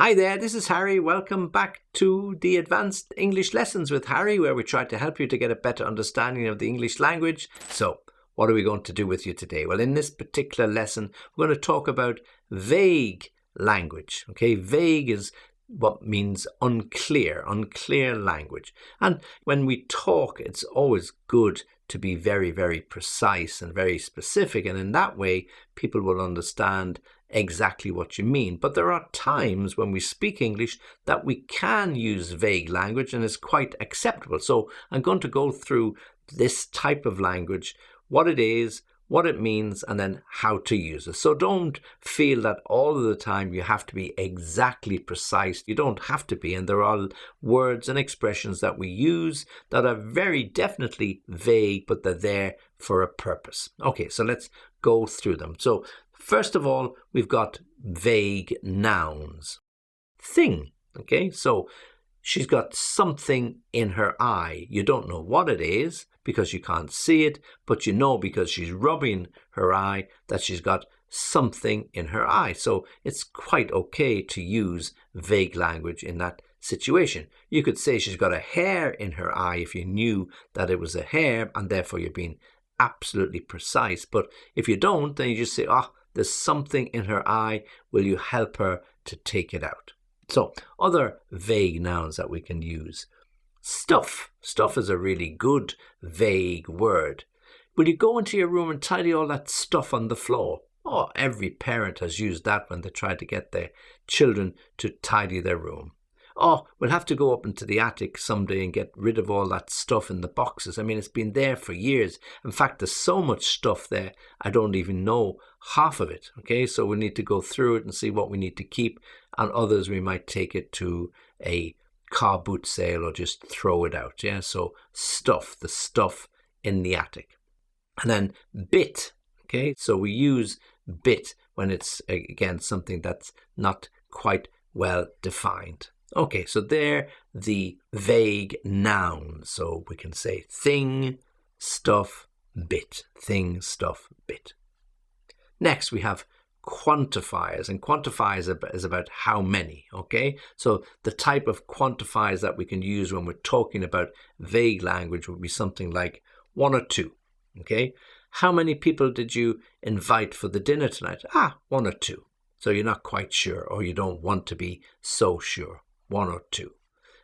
Hi there, this is Harry. Welcome back to the Advanced English Lessons with Harry, where we try to help you to get a better understanding of the English language. So, what are we going to do with you today? Well, in this particular lesson, we're going to talk about vague language. Okay, vague is what means unclear language. And when we talk, it's always good to be very, very precise and very specific. And in that way, people will understand exactly what you mean. But there are times when we speak English that we can use vague language and it's quite acceptable. So I'm going to go through this type of language, what it is, what it means, and then how to use it. So don't feel that all of the time you have to be exactly precise. You don't have to be. And there are words and expressions that we use that are very definitely vague, but they're there for a purpose. Okay, so let's go through them. So first of all, we've got vague nouns. Thing, okay? So she's got something in her eye. You don't know what it is because you can't see it, but you know because she's rubbing her eye that she's got something in her eye. So it's quite okay to use vague language in that situation. You could say she's got a hair in her eye if you knew that it was a hair and therefore you're being absolutely precise. But if you don't, then you just say, there's something in her eye. Will you help her to take it out? So other vague nouns that we can use. Stuff. Stuff is a really good vague word. Will you go into your room and tidy all that stuff on the floor? Oh, every parent has used that when they try to get their children to tidy their room. Oh, we'll have to go up into the attic someday and get rid of all that stuff in the boxes. I mean, it's been there for years. In fact, there's so much stuff there, I don't even know half of it. Okay, so we need to go through it and see what we need to keep. And others, we might take it to a car boot sale or just throw it out. Yeah, so stuff, the stuff in the attic. And then bit. Okay, so we use bit when it's, again, something that's not quite well defined. Okay, so they're the vague nouns. So we can say thing, stuff, bit. Thing, stuff, bit. Next, we have quantifiers, and quantifiers is about how many, okay? So the type of quantifiers that we can use when we're talking about vague language would be something like 1 or 2, okay? How many people did you invite for the dinner tonight? 1 or 2. So you're not quite sure, or you don't want to be so sure. 1 or 2.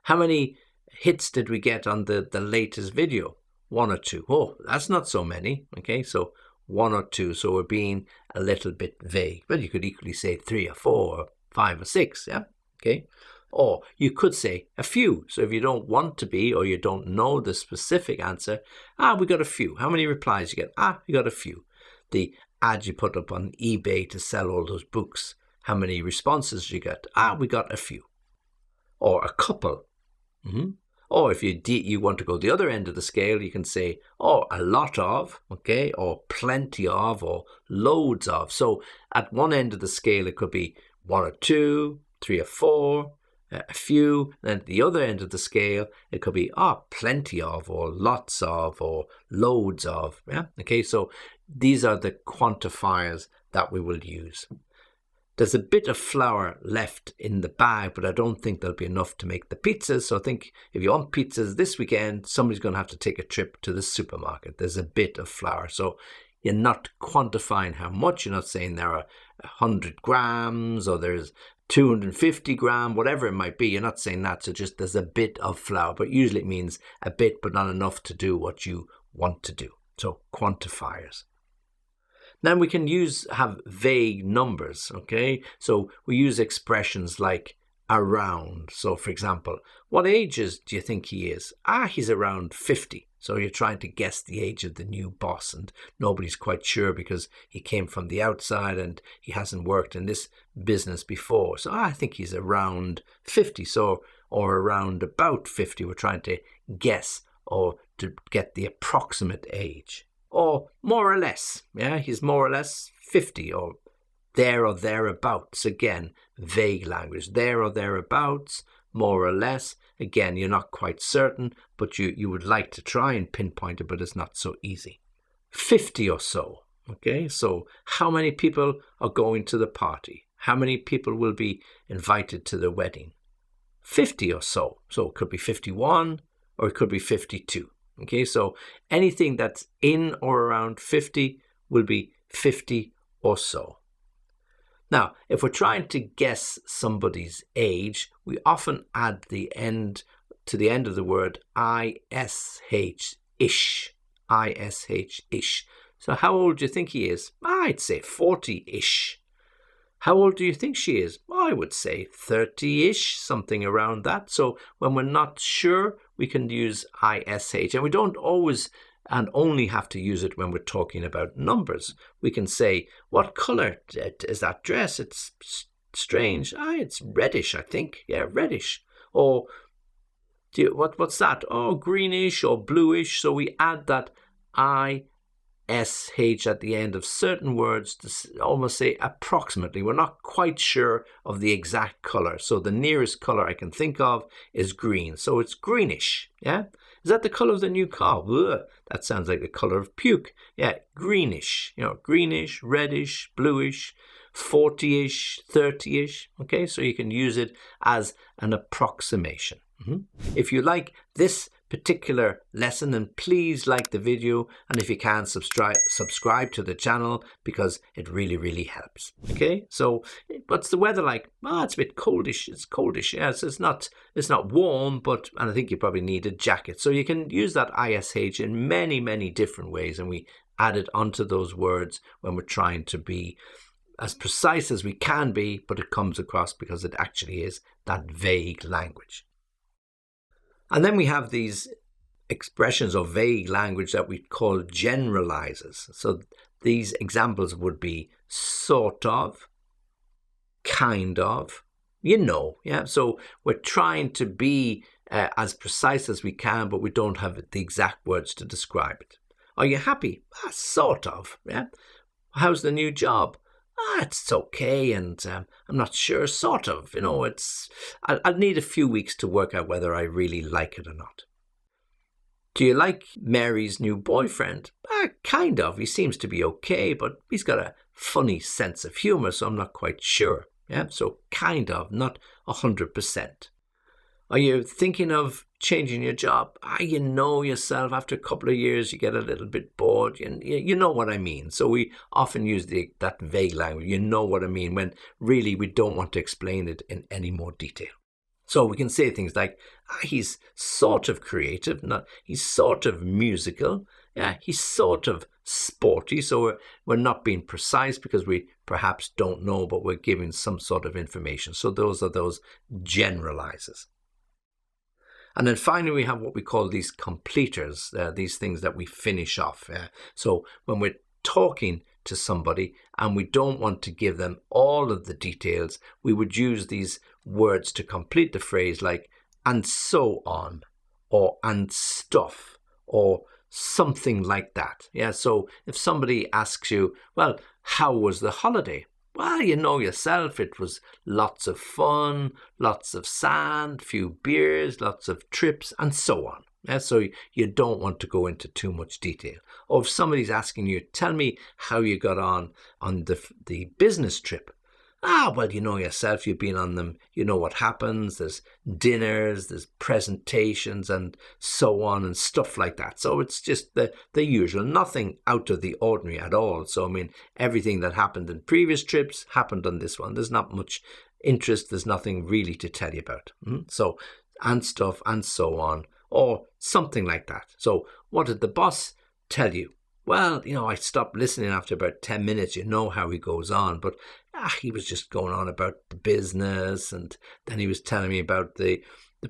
How many hits did we get on the latest video? 1 or 2. Oh, that's not so many. Okay, so 1 or 2. So we're being a little bit vague. But you could equally say 3 or 4 or 5 or 6. Yeah. Okay. Or you could say a few. So if you don't want to be or you don't know the specific answer, we got a few. How many replies you get? You got a few. The ad you put up on eBay to sell all those books. How many responses you get? We got a few. Or a couple. Or if you want to go the other end of the scale, you can say, a lot of, okay, or plenty of, or loads of. So at one end of the scale, it could be 1 or 2, 3 or 4, a few. And at the other end of the scale, it could be, plenty of, or lots of, or loads of. Yeah. Okay. So these are the quantifiers that we will use. There's a bit of flour left in the bag, but I don't think there'll be enough to make the pizzas. So I think if you want pizzas this weekend, somebody's going to have to take a trip to the supermarket. There's a bit of flour. So you're not quantifying how much. You're not saying there are 100 grams or there's 250 grams, whatever it might be. You're not saying that. So just there's a bit of flour, but usually it means a bit, but not enough to do what you want to do. So quantifiers. Then we can have vague numbers, okay? So we use expressions like around. So for example, what ages do you think he is? He's around 50. So you're trying to guess the age of the new boss and nobody's quite sure because he came from the outside and he hasn't worked in this business before. So I think he's around 50. So, or around about 50. We're trying to guess or to get the approximate age. Or more or less, yeah, he's more or less 50 or thereabouts. Again, vague language. There or thereabouts, more or less. Again, you're not quite certain, but you would like to try and pinpoint it, but it's not so easy. 50 or so, okay? So how many people are going to the party? how many people will be invited to the wedding? 50 or so. So it could be 51 or it could be 52. Okay, so anything that's in or around 50 will be 50 or so. Now, if we're trying to guess somebody's age, we often add to the end of the word ish, ish, ish. So how old do you think he is? I'd say 40-ish. How old do you think she is? I would say 30-ish, something around that. So when we're not sure, we can use ish. And we don't always and only have to use it when we're talking about numbers. We can say, what color is that dress? It's strange. It's reddish, I think. Yeah, reddish. Or what's that? Oh, greenish or bluish. So we add that ish at the end of certain words to almost say approximately. We're not quite sure of the exact color. So the nearest color I can think of is green. So it's greenish. Yeah. Is that the color of the new car? Ugh, that sounds like the color of puke. Yeah, greenish. Greenish, reddish, bluish, 40-ish, 30-ish. Okay, so you can use it as an approximation. If you like this particular lesson, then please like the video, and if you can, subscribe to the channel, because it really helps. Okay, so what's the weather like? It's a bit coldish. It's coldish. Yes, it's not warm, and I think you probably need a jacket. So you can use that ish in many different ways, and we add it onto those words when we're trying to be as precise as we can be, but it comes across because it actually is that vague language. And then we have these expressions of vague language that we call generalisers. So these examples would be sort of, kind of, yeah. So we're trying to be as precise as we can, but we don't have the exact words to describe it. Are you happy? Sort of, yeah. How's the new job? It's okay, and I'm not sure, sort of. I'll need a few weeks to work out whether I really like it or not. Do you like Mary's new boyfriend? Kind of. He seems to be okay, but he's got a funny sense of humour, so I'm not quite sure. Yeah, so kind of, not 100%. Are you thinking of changing your job? You know yourself, after a couple of years, you get a little bit bored. You know what I mean. So we often use that vague language. You know what I mean, when really we don't want to explain it in any more detail. So we can say things like, he's sort of creative, he's sort of musical, he's sort of sporty. So we're not being precise because we perhaps don't know, but we're giving some sort of information. So those are those generalisers. And then finally, we have what we call these completers, these things that we finish off. So when we're talking to somebody and we don't want to give them all of the details, we would use these words to complete the phrase, like and so on, or and stuff, or something like that. Yeah. So if somebody asks you, well, how was the holiday? Well, you know yourself, it was lots of fun, lots of sand, few beers, lots of trips, and so on. Yeah, so you don't want to go into too much detail. Or if somebody's asking you, tell me how you got on the business trip. Well, you know yourself, you've been on them, you know what happens, there's dinners, there's presentations and so on and stuff like that. So it's just the usual, nothing out of the ordinary at all. So, I mean, everything that happened in previous trips happened on this one. There's not much interest, there's nothing really to tell you about. So, and stuff and so on, or something like that. So, what did the boss tell you? Well, I stopped listening after about 10 minutes. You know how he goes on. But he was just going on about the business. And then he was telling me about the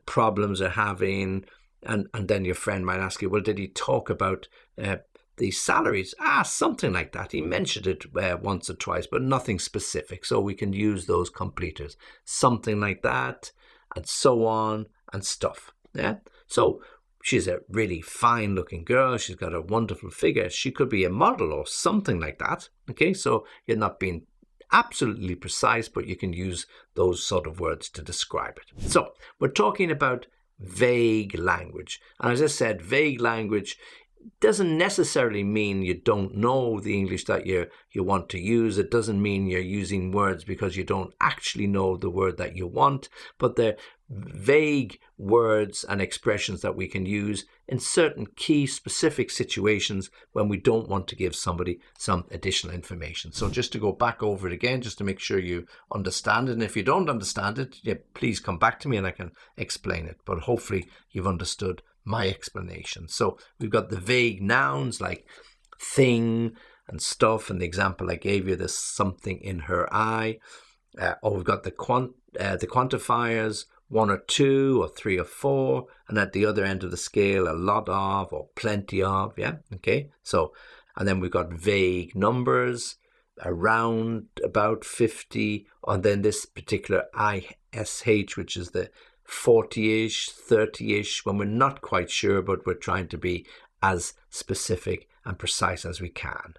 problems they're having. And then your friend might ask you, well, did he talk about the salaries? Something like that. He mentioned it once or twice, but nothing specific. So we can use those completers. Something like that, and so on, and stuff. Yeah. So she's a really fine-looking girl. She's got a wonderful figure. She could be a model or something like that. Okay, so you're not being absolutely precise, but you can use those sort of words to describe it. So we're talking about vague language. And as I said, vague language doesn't necessarily mean you don't know the English that you want to use. It doesn't mean you're using words because you don't actually know the word that you want, but they're vague words and expressions that we can use in certain key specific situations when we don't want to give somebody some additional information. So just to go back over it again, just to make sure you understand it. And if you don't understand it, please come back to me and I can explain it. But hopefully you've understood my explanation. So we've got the vague nouns like thing and stuff, and the example I gave you, there's something in her eye. Or we've got the quantifiers, 1 or 2 or 3 or 4, and at the other end of the scale, a lot of or plenty of. Okay. So, and then we've got vague numbers, around, about, 50, and then this particular ISH, which is the 40-ish, 30-ish, when we're not quite sure, but we're trying to be as specific and precise as we can.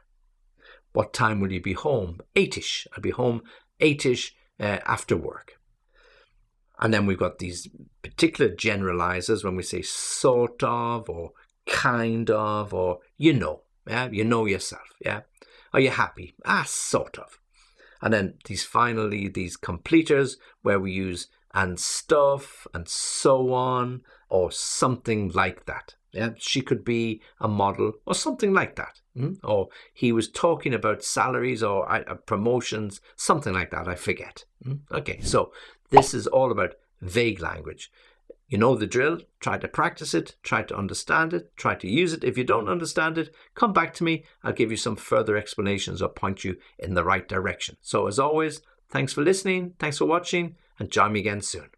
What time will you be home? 8-ish. I'll be home 8-ish after work. And then we've got these particular generalizers when we say sort of or kind of or you know yourself. Are you happy? Sort of. And then finally these completers where we use and stuff and so on or something like that. She could be a model or something like that. Or he was talking about salaries or promotions, something like that. I forget. Okay, so this is all about vague language. You know the drill. Try to practice it. Try to understand it. Try to use it. If you don't understand it, come back to me. I'll give you some further explanations or point you in the right direction. So as always, thanks for listening. Thanks for watching, and join me again soon.